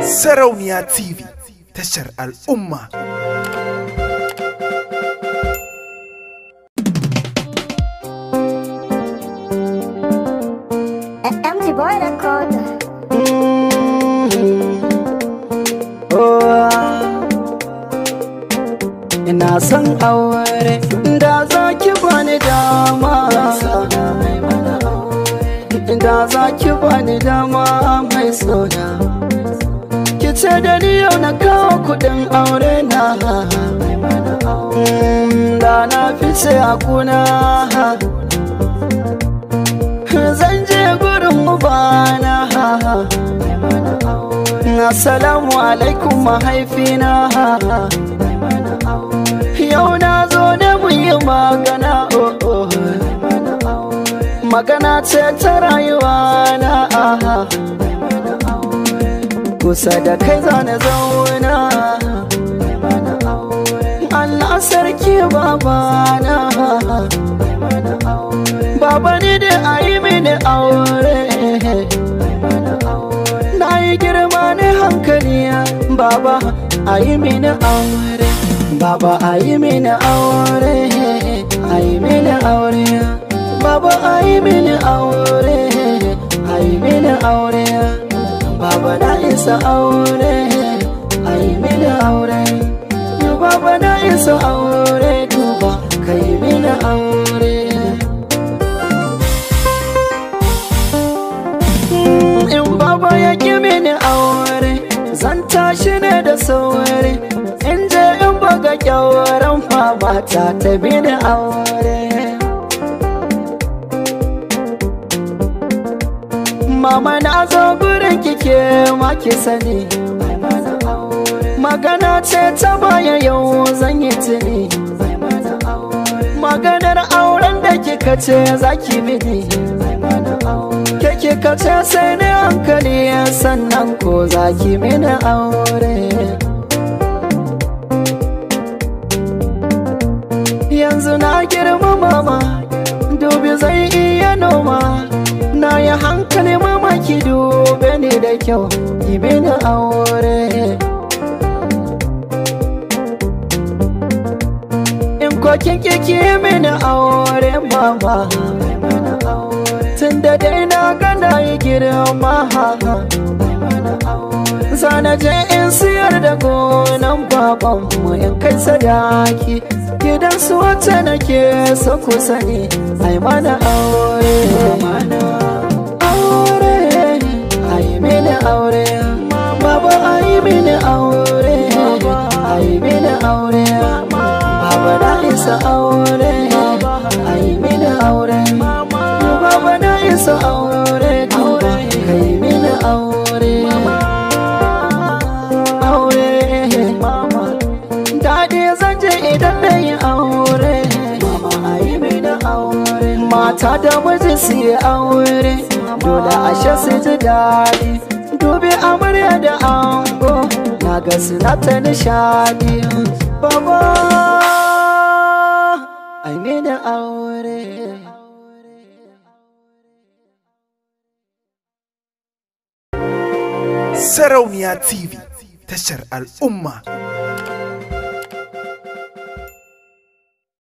Sarauniya TV, tashar al'umma. MG Boy Record. Ina son aure da za ki bani dama, da za ki bani dama mai sona. Ki ce da ni yau na kawo kudin aure na, da na fice a kuna. Zan je gurin ubana, assalamu alaikum mahaifina. Yau na zo da mu yi magana, magana ce ta rayuwa na. Kusa da kai zane zauna, Allah sarki babana. Baba ni da a yi mini aure, na yi girma ne hankali. Baba a yi mini aure, Baba a yi mini aure, a yi mini aure. Baba a yi mini aure, a yi mini aure. Baba na isa aure, a yi mini aure. Baba na isa aure, duba ka yi mini aure. In baba ya ki mini aure, zan tashi ne da sauri, in je in buga kyawaran fama ta bini aure. Mama na zo gurin kike ma ki sani, magana ce ta baya yau zan yi tuni. Maganar auren da kika ce za ki mini, ke kika ce sai ne hankali, sannan ko za ki mini aure. Yanzu na girma mama, dubi zai iya noma. Na yi hankali mama, ki dube ni da kyau, ki mini aure. In kokin kiki mini aure mama, tun da dai na gana yi girma. Zana je in siyar da gonan babanmu in kai sadaki, gidan su wata nake so ku sani, ai mana aure. Aure, ai mini aure. Baba ai mini aure, ai mini aure. Baba na isa aure, ai mini aure. Baba na isa aure, duba kai mini aure. Aure, daɗi zan je idan na yi aure. Mama ai mini aure. Mata da miji su yi aure, dole ashe su ji daɗi. Dubi amarya da ango, na ga suna ta nishadi. Baba ai mini aure. Sarauniya TV, tashar al'umma.